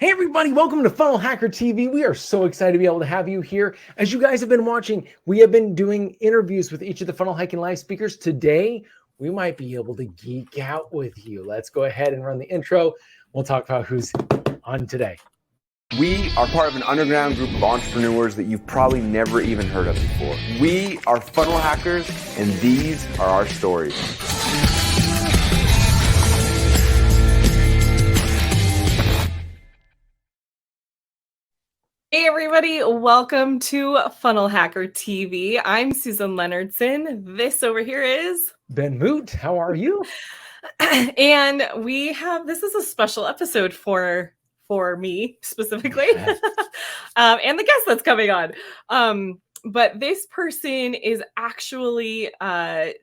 Hey everybody, welcome to Funnel Hacker TV. We are so excited to be able to have you here. As you guys have been watching, we have been doing interviews with each of the Funnel Hacking Live speakers. Today, we might be able to geek out with you. Let's go ahead and run the intro. We'll talk about who's on today. We are part of an underground group of entrepreneurs that you've probably never even heard of before. We are funnel hackers, and these are our stories. Hey everybody, welcome to Funnel Hacker TV. I'm Susan Leonardson. This over here is Ben Moot. How are you? And this is a special episode for me specifically, Yes. and the guest that's coming on. But this person is actually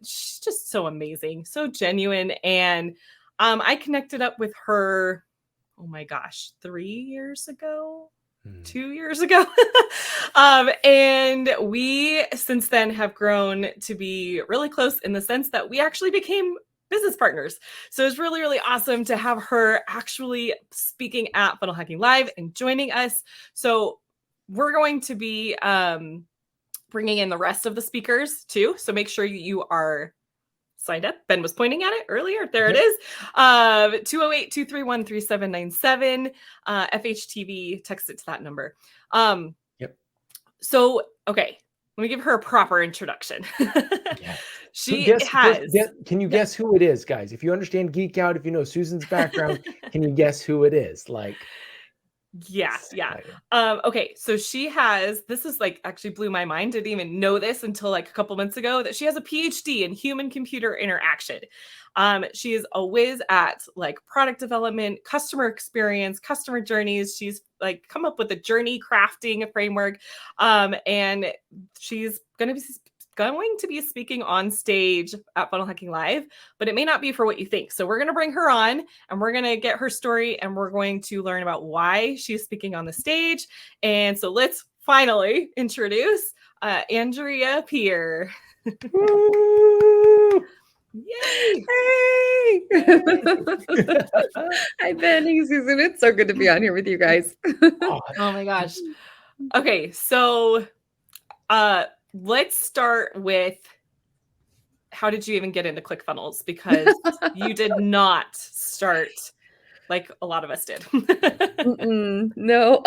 she's just so amazing, so genuine, and I connected up with her. Oh my gosh, 3 years ago. 2 years ago. And we since then have grown to be really close in the sense that we actually became business partners. So it's really, really awesome to have her actually speaking at Funnel Hacking Live and joining us. So we're going to be bringing in the rest of the speakers too. So make sure you are signed up. Ben was pointing at it earlier. There it is. 208-231-3797. FHTV, text it to that number. Yep. So, okay, let me give her a proper introduction. Yeah. Can you guess who it is, guys? If you understand GeekOut, if you know Susan's background, can you guess who it is? Yeah. Okay, so this is like actually blew my mind. Didn't even know this until like a couple months ago that she has a Ph.D. in human computer interaction. She is a whiz at like product development, customer experience, customer journeys. She's like come up with a journey crafting framework. And she's going to be speaking on stage at Funnel Hacking Live, but it may not be for what you think. So we're going to bring her on and we're going to get her story and we're going to learn about why she's speaking on the stage. And so let's finally introduce Andrea Peer. Yay! Hey! Hi, Ben. Hey, Susan. It's so good to be on here with you guys. Oh my gosh. Okay, so let's start with how did you even get into ClickFunnels? Because you did not start like a lot of us did. No.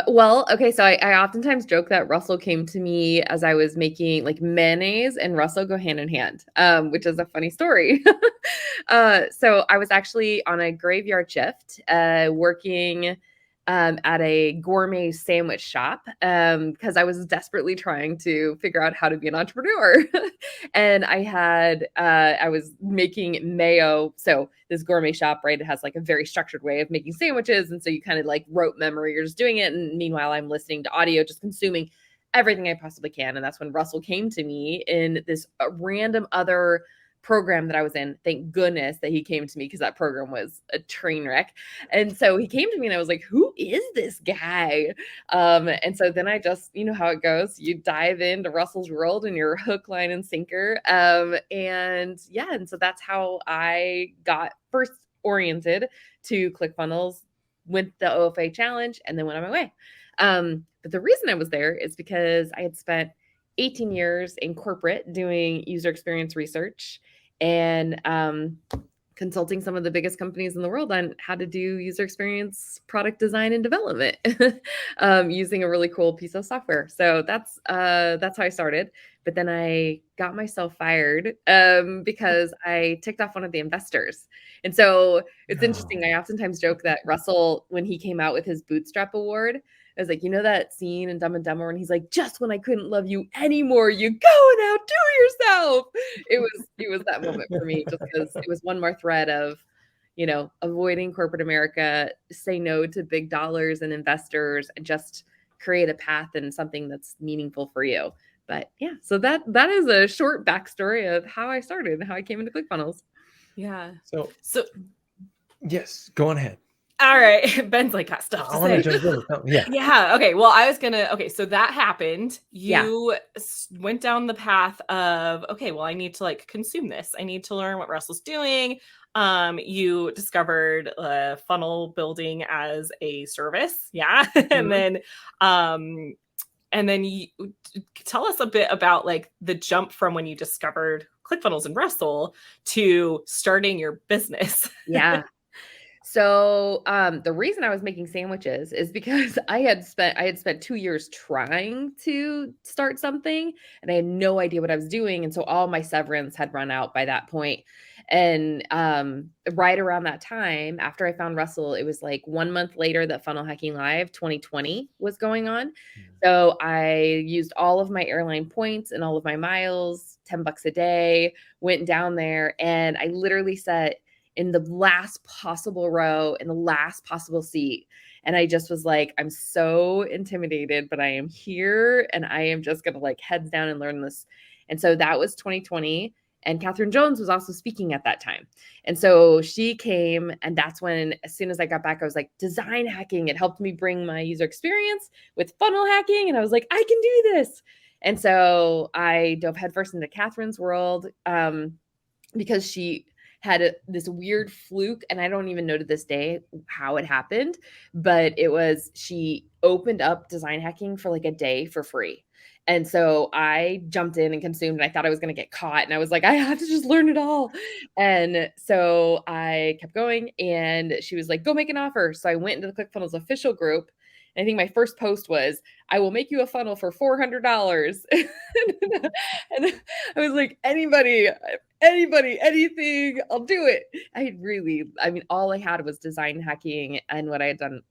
Well, okay. So I oftentimes joke that Russell came to me as I was making like mayonnaise, and Russell go hand in hand, which is a funny story. So I was actually on a graveyard shift, working at a gourmet sandwich shop because I was desperately trying to figure out how to be an entrepreneur. And I was making mayo. So this gourmet shop, right, it has like a very structured way of making sandwiches. And so you kind of like rote memory, you're just doing it. And meanwhile, I'm listening to audio, just consuming everything I possibly can. And that's when Russell came to me in this random other program that I was in. Thank goodness that he came to me because that program was a train wreck. And so he came to me and I was like, who is this guy? And so then I just, you know how it goes. You dive into Russell's world and you're hook, line, and sinker. And so that's how I got first oriented to ClickFunnels, went the OFA challenge, and then went on my way. But the reason I was there is because I had spent 18 years in corporate doing user experience research and consulting some of the biggest companies in the world on how to do user experience product design and development using a really cool piece of software. So that's how I started. But then I got myself fired because I ticked off one of the investors. And so it's interesting. I oftentimes joke that Russell, when he came out with his Bootstrap Award, I was like, you know that scene in Dumb and Dumber, and he's like, just when I couldn't love you anymore, you go and outdo yourself. It was that moment for me, just because it was one more thread of, you know, avoiding corporate America, say no to big dollars and investors, and just create a path and something that's meaningful for you. But yeah, so that is a short backstory of how I started and how I came into ClickFunnels. Yeah. So yes, go on ahead. All right. Ben's like, got stuff I to want to say. jump in. Yeah. Yeah. Okay. Well, okay. So that happened. Yeah. You went down the path of, okay, well, I need to like consume this. I need to learn what Russell's doing. You discovered funnel building as a service. Yeah. Mhm. And then you tell us a bit about like the jump from when you discovered ClickFunnels and Russell to starting your business. Yeah. So the reason I was making sandwiches is because I had spent 2 years trying to start something and I had no idea what I was doing. And so all my severance had run out by that point. And right around that time, after I found Russell, it was like 1 month later that Funnel Hacking Live 2020 was going on. So I used all of my airline points and all of my miles, $10 a day, went down there, and I literally sat in the last possible row, in the last possible seat. And I just was like, I'm so intimidated, but I am here and I am just going to like heads down and learn this. And so that was 2020. And Catherine Jones was also speaking at that time. And so she came, and that's when, as soon as I got back, I was like, design hacking. It helped me bring my user experience with funnel hacking. And I was like, I can do this. And so I dove headfirst into Catherine's world because she had this weird fluke, and I don't even know to this day how it happened, but it was, she opened up design hacking for like a day for free. And so I jumped in and consumed, and I thought I was going to get caught. And I was like, I have to just learn it all. And so I kept going, and she was like, go make an offer. So I went into the ClickFunnels official group. And I think my first post was, I will make you a funnel for $400. And I was like, anybody, anything, I'll do it. I mean, all I had was design hacking and what I had done,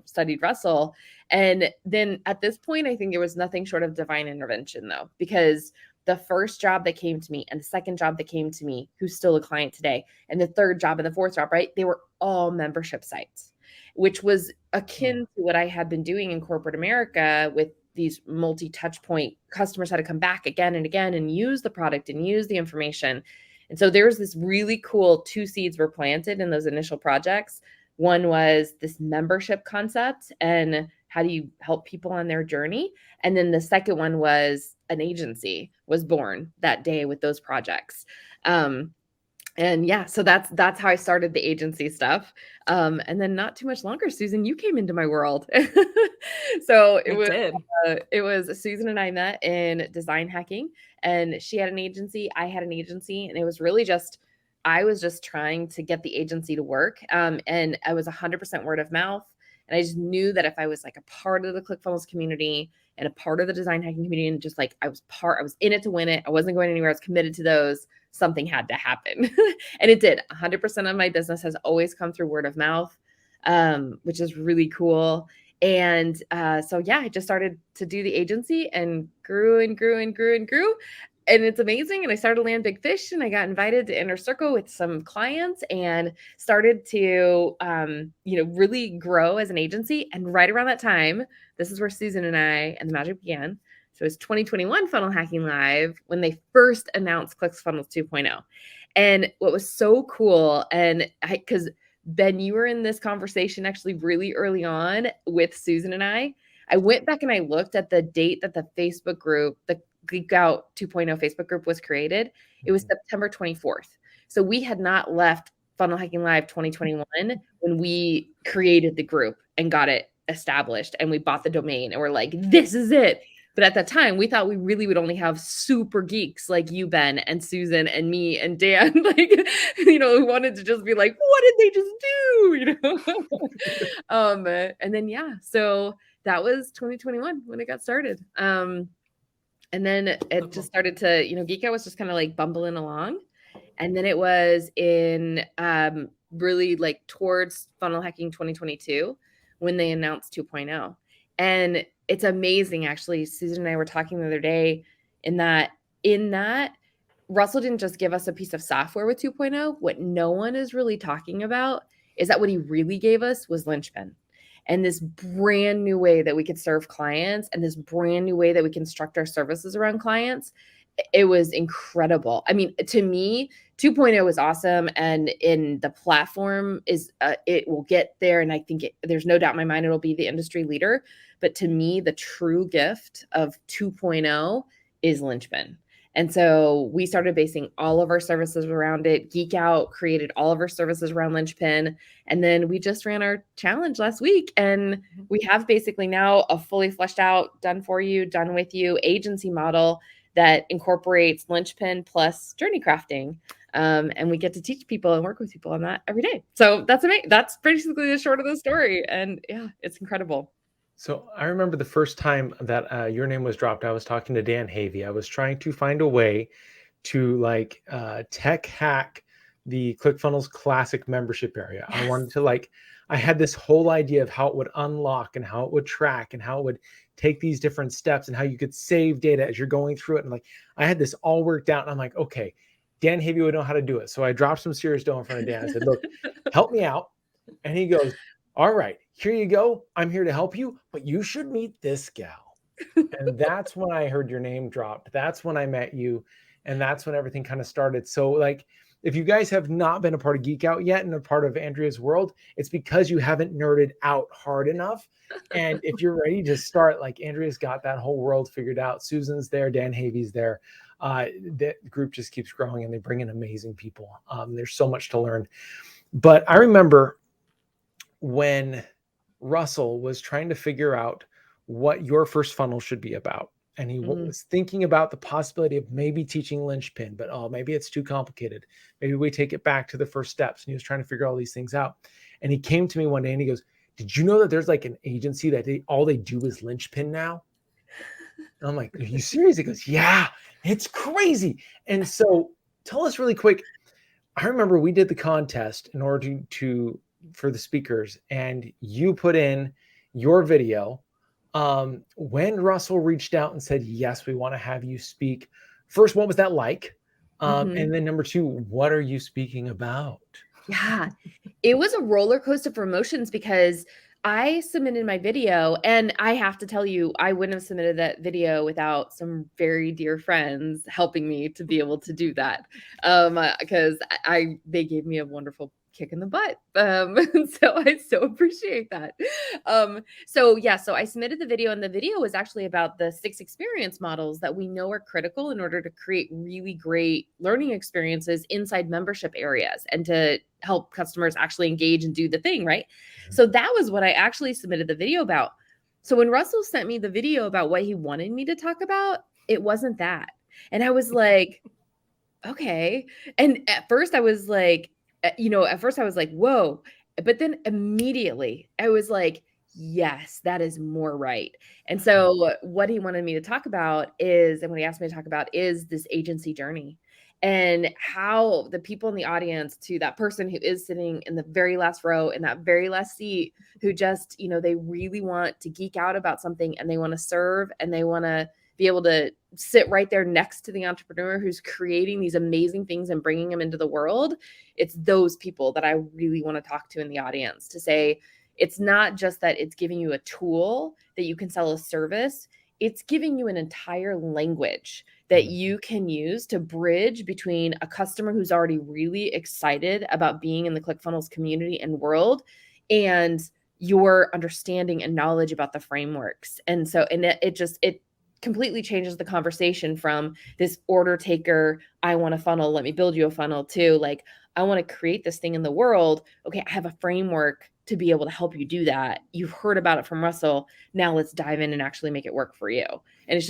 studied Russell. And then at this point, I think there was nothing short of divine intervention though, because the first job that came to me and the second job that came to me, who's still a client today, and the third job and the fourth job, right? They were all membership sites, which was akin to what I had been doing in corporate America with these multi-touch point customers had to come back again and again and use the product and use the information. And so there was this really cool, two seeds were planted in those initial projects. One was this membership concept and how do you help people on their journey? And then the second one was an agency was born that day with those projects. And yeah, so that's how I started the agency stuff. And then not too much longer, Susan, you came into my world. So it was Susan and I met in design hacking, and she had an agency, I had an agency, and it was really just, I was just trying to get the agency to work. And I was 100% word of mouth. And I just knew that if I was like a part of the ClickFunnels community and a part of the design hacking community, and just like I was in it to win it, I wasn't going anywhere, I was committed to those, something had to happen. And it did. 100% of my business has always come through word of mouth, which is really cool. And so, yeah, I just started to do the agency and grew and grew and grew and grew. And it's amazing. And I started to land big fish, and I got invited to Inner Circle with some clients and started to, really grow as an agency. And right around that time, this is where Susan and I and the magic began. So it was 2021 Funnel Hacking Live when they first announced ClickFunnels 2.0. And what was so cool, and because Ben, you were in this conversation actually really early on with Susan and I went back and I looked at the date that the Facebook group, the GeekOut 2.0 Facebook group was created. It was September 24th. So we had not left Funnel Hacking Live 2021 when we created the group and got it established, and we bought the domain and we're like, this is it. But at that time, we thought we really would only have super geeks like you, Ben, and Susan, and me, and Dan, who wanted to just be like, what did they just do? And then, yeah, so that was 2021 when it got started. And then it just started to, GeekOut was just kind of like bumbling along. And then it was in really like towards Funnel Hacking 2022 when they announced 2.0. And it's amazing, actually. Susan and I were talking the other day in that Russell didn't just give us a piece of software with 2.0. What no one is really talking about is that what he really gave us was linchpin and this brand new way that we could serve clients and this brand new way that we construct our services around clients. it was incredible. I mean, to me, 2.0 is awesome. And in the platform is, it will get there. And I think there's no doubt in my mind, it'll be the industry leader. But to me, the true gift of 2.0 is Linchpin. And so we started basing all of our services around it. GeekOut created all of our services around Linchpin. And then we just ran our challenge last week. And we have basically now a fully fleshed out, done for you, done with you agency model that incorporates Linchpin plus journey crafting. And we get to teach people and work with people on that every day. So that's amazing. That's basically the short of the story. And yeah, it's incredible. So I remember the first time that your name was dropped, I was talking to Dan Havey. I was trying to find a way to like tech hack the ClickFunnels Classic membership area. Yes. I wanted to I had this whole idea of how it would unlock and how it would track and how it would take these different steps and how you could save data as you're going through it. And like, I had this all worked out and I'm like, okay, Dan Havey would know how to do it. So I dropped some serious dough in front of Dan. I said, look, help me out. And he goes, all right, here you go. I'm here to help you, but you should meet this gal. And that's when I heard your name dropped. That's when I met you. And that's when everything kind of started. So like, if you guys have not been a part of Geek Out yet and a part of Andrea's world, it's because you haven't nerded out hard enough. And if you're ready to start, like Andrea's got that whole world figured out. Susan's there, Dan Havey's there. The group just keeps growing and they bring in amazing people. There's so much to learn. But I remember when Russell was trying to figure out what your first funnel should be about. And he was thinking about the possibility of maybe teaching Linchpin, but maybe it's too complicated. Maybe we take it back to the first steps. And he was trying to figure all these things out. And he came to me one day and he goes, did you know that there's like an agency that all they do is Linchpin now? And I'm like, are you serious? He goes, yeah, it's crazy. And so tell us really quick. I remember we did the contest in order for the speakers, and you put in your video. When Russell reached out and said, yes, we want to have you speak, first, what was that like? And then number two, what are you speaking about? Yeah, it was a roller coaster of emotions because I submitted my video, and I have to tell you, I wouldn't have submitted that video without some very dear friends helping me to be able to do that. Because they gave me a wonderful kick in the butt. So I so appreciate that. So I submitted the video, and the video was actually about the 6 experience models that we know are critical in order to create really great learning experiences inside membership areas and to help customers actually engage and do the thing, right? So that was what I actually submitted the video about. So when Russell sent me the video about what he wanted me to talk about, it wasn't that. And I was like, okay. And at first I was like, whoa. But then immediately I was like, yes, that is more right. And so what he wanted me to talk about and what he asked me to talk about is this agency journey and how the people in the audience, to that person who is sitting in the very last row in that very last seat, who just, they really want to geek out about something and they want to serve and they want to be able to sit right there next to the entrepreneur who's creating these amazing things and bringing them into the world. It's those people that I really want to talk to in the audience to say, it's not just that it's giving you a tool that you can sell a service. It's giving you an entire language that you can use to bridge between a customer who's already really excited about being in the ClickFunnels community and world and your understanding and knowledge about the frameworks. And so, it completely changes the conversation from this order taker, I want a funnel, let me build you a funnel, to like, I want to create this thing in the world. Okay, I have a framework to be able to help you do that. You've heard about it from Russell. Now let's dive in and actually make it work for you. And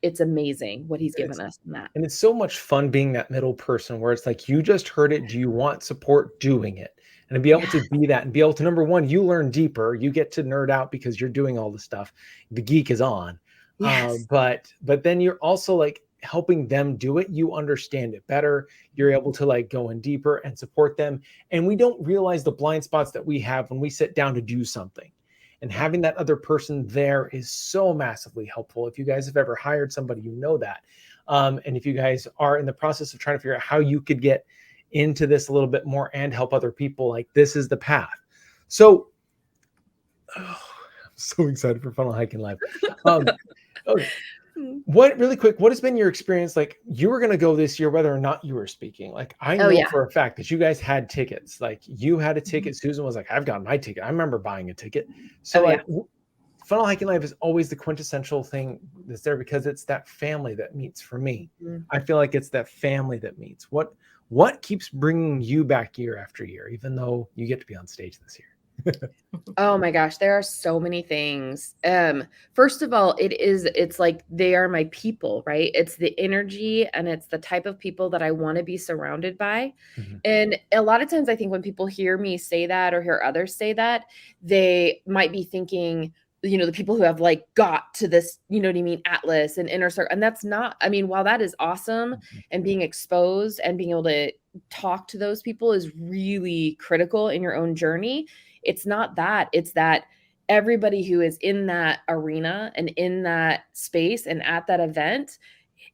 it's amazing what he's given us in that. And it's so much fun being that middle person where it's like, you just heard it. Do you want support doing it? And to be able to be that and be able to, number one, you learn deeper, you get to nerd out because you're doing all the stuff. The geek is on. Yes. But then you're also like helping them do it. You understand it better. You're able to like go in deeper and support them. And we don't realize the blind spots that we have when we sit down to do something. And having that other person there is so massively helpful. If you guys have ever hired somebody, you know that. And if you guys are in the process of trying to figure out how you could get into this a little bit more and help other people, like this is the path. So I'm so excited for Funnel Hacking Live. Okay. What really quick, what has been your experience? Like you were going to go this year, whether or not you were speaking. Like I Oh know yeah. for a fact that you guys had tickets. Like you had a ticket. Susan was like, I've got my ticket. I remember buying a ticket. So Oh yeah. like Funnel Hacking Live is always the quintessential thing that's there because it's that family that meets for me. Mhm. I feel like it's that family that meets. What keeps bringing you back year after year, even though you get to be on stage this year? Oh my gosh, there are so many things. First of all, it's like they are my people, right? It's the energy and it's the type of people that I want to be surrounded by. Mhm. And a lot of times I think when people hear me say that or hear others say that, they might be thinking, the people who have like got to this, you know what I mean, Atlas and inner circle. And that's not, I mean, while that is awesome and being exposed and being able to talk to those people is really critical in your own journey, it's not that. It's that everybody who is in that arena and in that space and at that event,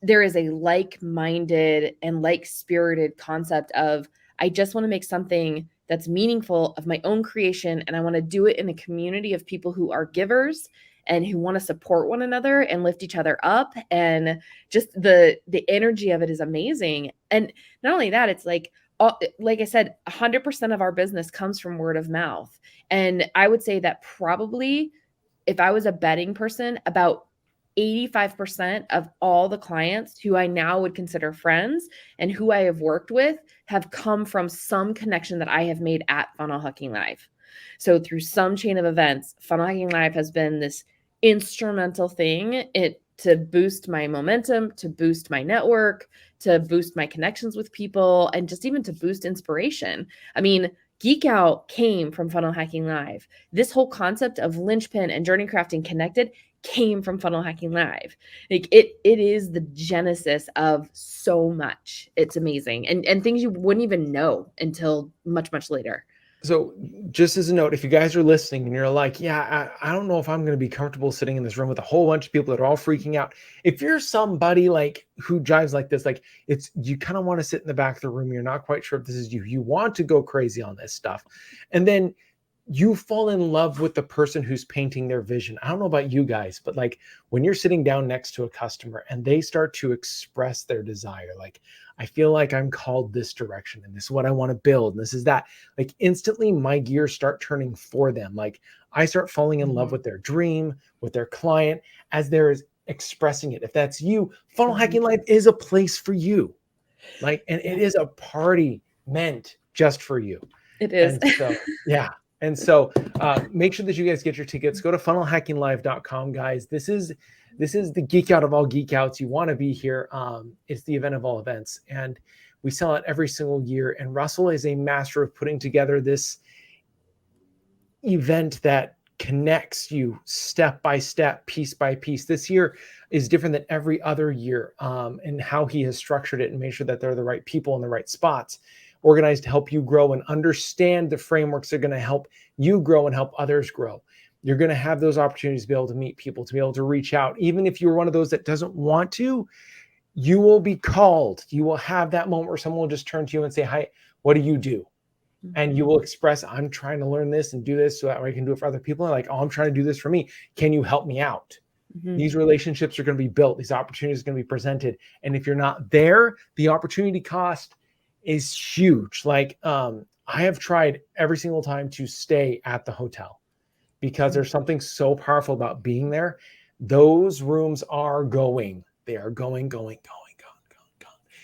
there is a like-minded and like-spirited concept of, I just want to make something that's meaningful of my own creation, and I want to do it in a community of people who are givers and who want to support one another and lift each other up. And just the energy of it is amazing. And not only that, it's like I said, 100% of our business comes from word of mouth. And I would say that probably if I was a betting person, about 85% of all the clients who I now would consider friends and who I have worked with have come from some connection that I have made at Funnel Hacking Live. So through some chain of events, Funnel Hacking Live has been this instrumental thing to boost my momentum, to boost my network, to boost my connections with people, and just even to boost inspiration. I mean, GeekOut came from Funnel Hacking Live. This whole concept of linchpin and journey crafting connected came from Funnel Hacking Live. Like it is the genesis of so much. It's amazing. And things you wouldn't even know until much, much later. So just as a note, if you guys are listening and you're like, yeah, I don't know if I'm going to be comfortable sitting in this room with a whole bunch of people that are all freaking out. If you're somebody like who drives like this, like you kind of want to sit in the back of the room. You're not quite sure if this is you. You want to go crazy on this stuff. And then you fall in love with the person who's painting their vision. I don't know about you guys, but like when you're sitting down next to a customer and they start to express their desire, like, I feel like I'm called this direction and this is what I want to build. And this is that, like instantly my gears start turning for them. Like I start falling in love with their dream, with their client as they're expressing it. If that's you, Funnel Hacking Live is a place for you. Like, and it is a party meant just for you. It is. And so, yeah. And so make sure that you guys get your tickets. Go to funnelhackinglive.com, guys. This is the geek out of all geek outs. You want to be here. It's the event of all events. And we sell it every single year. And Russell is a master of putting together this event that connects you step by step, piece by piece. This year is different than every other year in how he has structured it and made sure that they're the right people in the right spots, organized to help you grow and understand the frameworks that are going to help you grow and help others grow. You're going to have those opportunities to be able to meet people, to be able to reach out. Even if you're one of those that doesn't want to, you will be called. You will have that moment where someone will just turn to you and say, hi, what do you do? And you will express, I'm trying to learn this and do this so that way I can do it for other people. And like, oh, I'm trying to do this for me. Can you help me out? These relationships are going to be built. These opportunities are going to be presented. And if you're not there, the opportunity cost is huge. Like I have tried every single time to stay at the hotel because there's something so powerful about being there. Those rooms are going. They are going.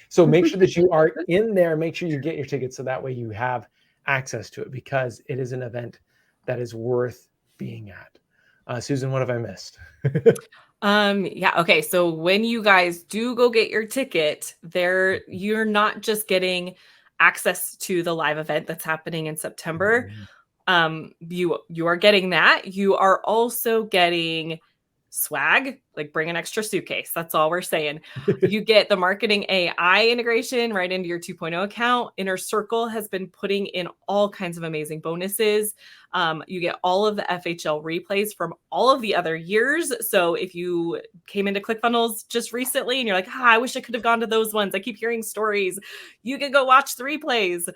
So make sure that you are in there. Make sure you get your tickets so that way you have access to it because it is an event that is worth being at. Susan, what have I missed? Yeah. Okay. So when you guys do go get your ticket, you're not just getting access to the live event that's happening in September. You are getting that. You are also getting swag, like bring an extra suitcase. That's all we're saying. You get the marketing AI integration right into your 2.0 account. Inner Circle has been putting in all kinds of amazing bonuses. You get all of the FHL replays from all of the other years. So if you came into ClickFunnels just recently and you're like, I wish I could have gone to those ones. I keep hearing stories. You can go watch the replays.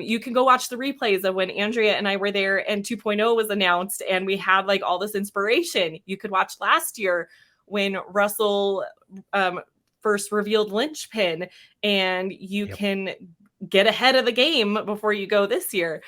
You can go watch the replays of when Andrea and I were there and 2.0 was announced and we had like all this inspiration. You could watch last year when Russell first revealed Linchpin, and you can get ahead of the game before you go this year.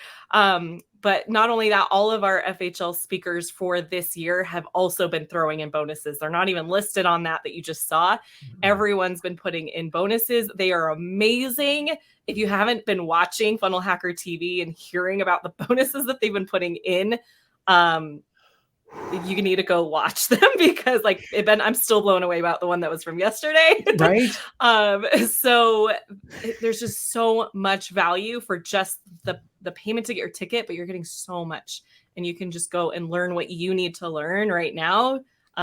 But not only that, all of our FHL speakers for this year have also been throwing in bonuses. They're not even listed on that you just saw. Everyone's been putting in bonuses. They are amazing. If you haven't been watching Funnel Hacker TV and hearing about the bonuses that they've been putting in, you need to go watch them, because I'm still blown away about the one that was from yesterday. Right. So there's just so much value for just the payment to get your ticket, but you're getting so much, and you can just go and learn what you need to learn right now,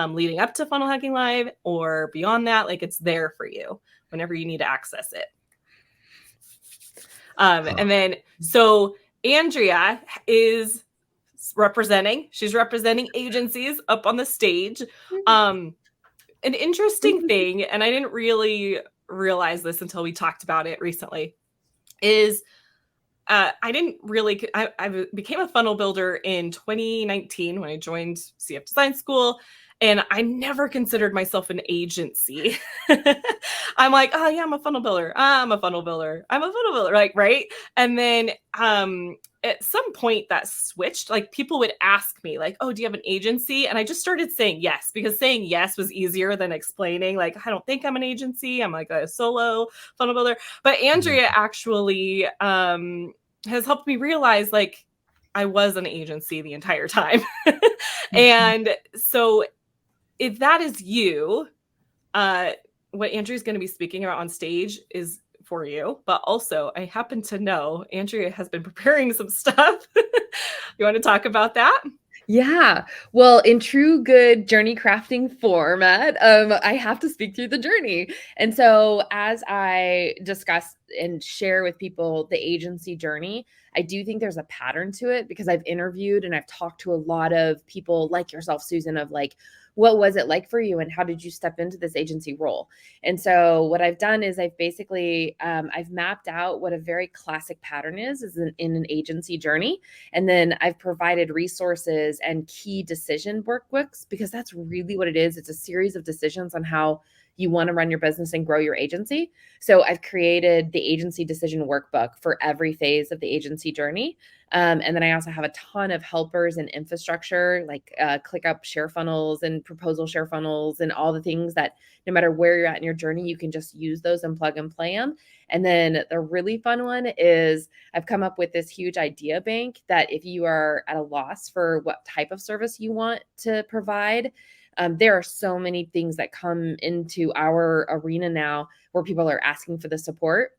leading up to Funnel Hacking Live or beyond that. It's there for you whenever you need to access it. And then, so Andrea is she's representing agencies up on the stage. An interesting thing, and I didn't really realize this until we talked about it recently, is I became a funnel builder in 2019 when I joined CF Design School, and I never considered myself an agency. I'm like, oh yeah, I'm a funnel builder. I'm a funnel builder. Right? And then at some point that switched. People would ask me oh, do you have an agency? And I just started saying yes, because saying yes was easier than explaining I don't think I'm an agency. I'm a solo funnel builder. But Andrea actually has helped me realize I was an agency the entire time. And so if that is you, what Andrea's going to be speaking about on stage is for you. But also, I happen to know Andrea has been preparing some stuff. You want to talk about that? Yeah. Well, in true good journey crafting format, I have to speak through the journey. And so as I discuss and share with people the agency journey, I do think there's a pattern to it, because I've interviewed and I've talked to a lot of people like yourself, Susan, of what was it like for you and how did you step into this agency role? And so what I've done is I've basically, I've mapped out what a very classic pattern is in an agency journey. And then I've provided resources and key decision workbooks, because that's really what it is. It's a series of decisions on how you want to run your business and grow your agency. So I've created the agency decision workbook for every phase of the agency journey. And then I also have a ton of helpers and infrastructure, ClickUp share funnels and proposal share funnels and all the things that no matter where you're at in your journey, you can just use those and plug and play them. And then the really fun one is I've come up with this huge idea bank that if you are at a loss for what type of service you want to provide, there are so many things that come into our arena now where people are asking for the support.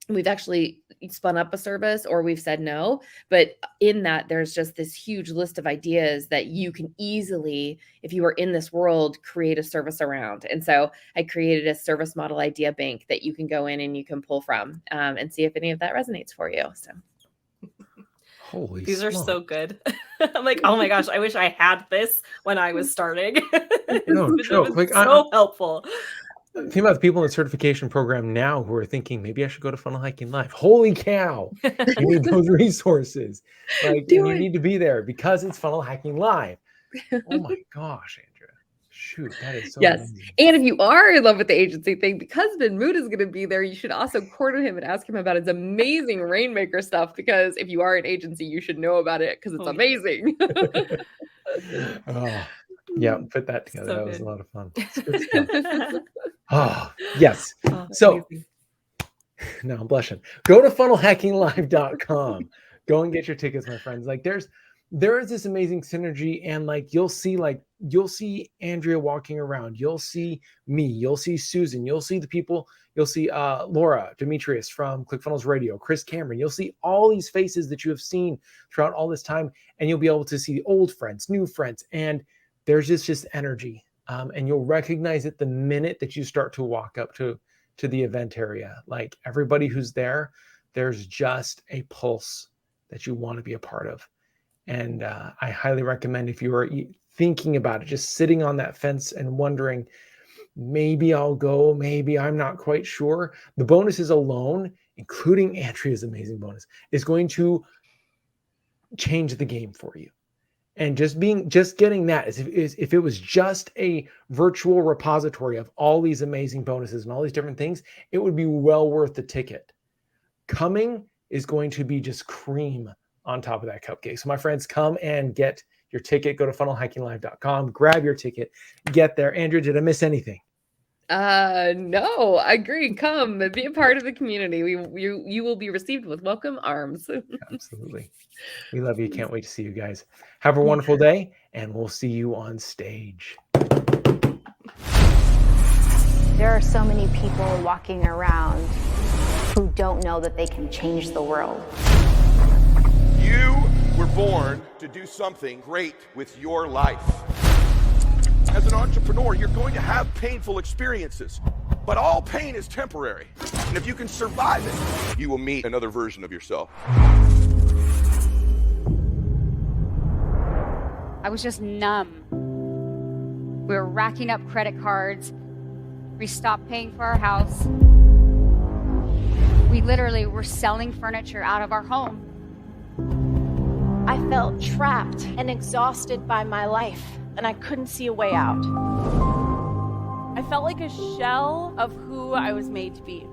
We've actually spun up a service or we've said no, but in that there's just this huge list of ideas that you can easily, if you are in this world, create a service around. And so I created a service model idea bank that you can go in and you can pull from and see if any of that resonates for you. So. Holy These smokes. are so good. I'm like, oh my gosh, I wish I had this when I was starting. No joke. So helpful. Think about the people in the certification program now who are thinking, maybe I should go to Funnel Hacking Live. Holy cow. You need those resources. You need to be there because it's Funnel Hacking Live. Oh my gosh, Andrea. Shoot, that is so amazing. And if you are in love with the agency thing, because Ben Mood is going to be there, you should also corner him and ask him about his amazing Rainmaker stuff, because if you are an agency, you should know about it because it's amazing. Yeah, put that together. So that was good. a lot of fun. Good stuff. Oh, yes. So now I'm blushing. Go to funnelhackinglive.com. Go and get your tickets, my friends. There is this amazing synergy, and you'll see Andrea walking around. You'll see me. You'll see Susan. You'll see the people. You'll see Laura Demetrius from ClickFunnels Radio, Chris Cameron. You'll see all these faces that you have seen throughout all this time, and you'll be able to see old friends, new friends, and there's just energy. And you'll recognize it the minute that you start to walk up to the event area. Everybody who's there, there's just a pulse that you want to be a part of. And I highly recommend, if you are thinking about it, just sitting on that fence and wondering, maybe I'll go, maybe I'm not quite sure. The bonuses alone, including Andrea's amazing bonus, is going to change the game for you. And just getting that, if it was just a virtual repository of all these amazing bonuses and all these different things, it would be well worth the ticket. Coming is going to be just cream on top of that cupcake. So my friends, come and get your ticket. Go to funnelhackinglive.com, grab your ticket, get there. Andrea, did I miss anything? No, I agree. Come be a part of the community. You will be received with welcome arms. Absolutely. We love you. Can't wait to see you guys. Have a wonderful day, and we'll see you on stage. There are so many people walking around who don't know that they can change the world. You were born to do something great with your life. As an entrepreneur, you're going to have painful experiences, but all pain is temporary. And if you can survive it, you will meet another version of yourself. I was just numb. We were racking up credit cards. We stopped paying for our house. We literally were selling furniture out of our home. I felt trapped and exhausted by my life, and I couldn't see a way out. I felt like a shell of who I was made to be.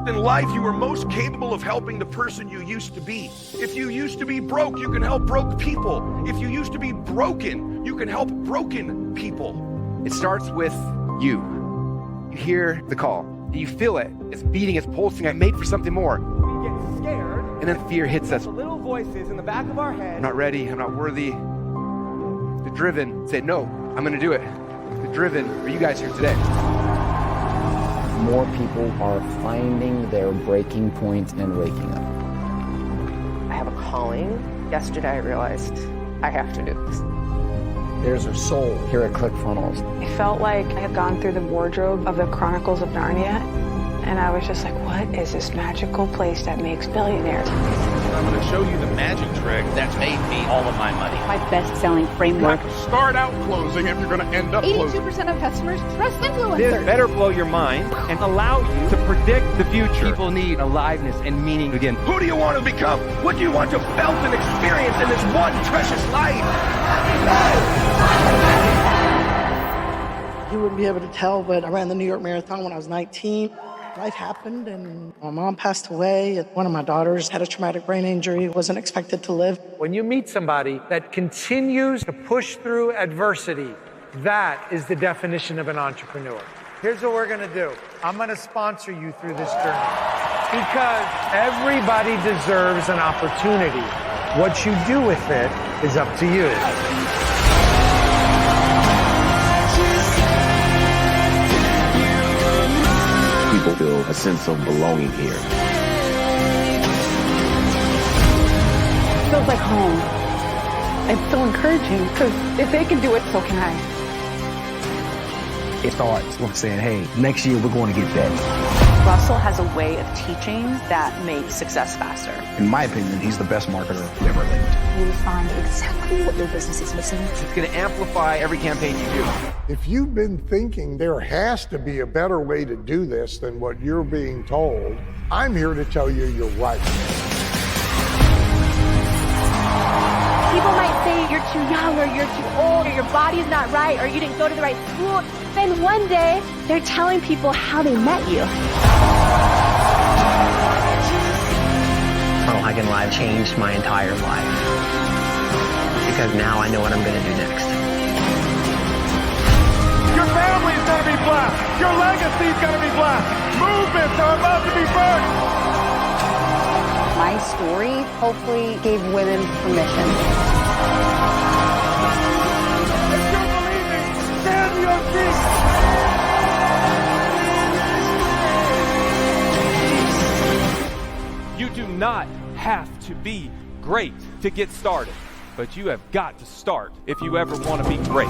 In life, you are most capable of helping the person you used to be. If you used to be broke, you can help broke people. If you used to be broken, you can help broken people. It starts with you. You hear the call. You feel it. It's beating, it's pulsing. I'm made for something more. We get scared. And then fear hits us. The little voices in the back of our head. I'm not ready. I'm not worthy. The driven say, no, I'm going to do it. The driven are you guys here today. More people are finding their breaking point and waking up. I have a calling. Yesterday I realized I have to do this. There's a soul here at ClickFunnels. I felt like I had gone through the wardrobe of the Chronicles of Narnia, and I was just like, what is this magical place that makes billionaires? I'm going to show you the magic trick that's made me all of my money. My best-selling framework. Start out closing if you're going to end up closing. 82% of customers trust influencers. This better blow your mind and allow you to predict the future. People need aliveness and meaning again. Who do you want to become? What do you want to felt and experience in this one precious life? You wouldn't be able to tell, but I ran the New York Marathon when I was 19. Life happened and my mom passed away. One of my daughters had a traumatic brain injury, wasn't expected to live. When you meet somebody that continues to push through adversity, that is the definition of an entrepreneur. Here's what we're going to do. I'm going to sponsor you through this journey because everybody deserves an opportunity. What you do with it is up to you. People feel a sense of belonging here. It feels like home. It's so encouraging because if they can do it, so can I. It starts with saying, hey, next year we're going to get that. Russell has a way of teaching that makes success faster. In my opinion, he's the best marketer who ever lived. You find exactly what your business is missing. It's going to amplify every campaign you do. If you've been thinking there has to be a better way to do this than what you're being told, I'm here to tell you you're right. People might say you're too young or you're too old or your body's not right or you didn't go to the right school. Then one day, they're telling people how they met you. FunnelHacking Live changed my entire life because now I know what I'm going to do next. Your family's going to be blessed. Your legacy's going to be blessed. Movements are about to be birthed. My story hopefully gave women permission. If you're believing, stand to your feet. You do not have to be great to get started, but you have got to start if you ever want to be great.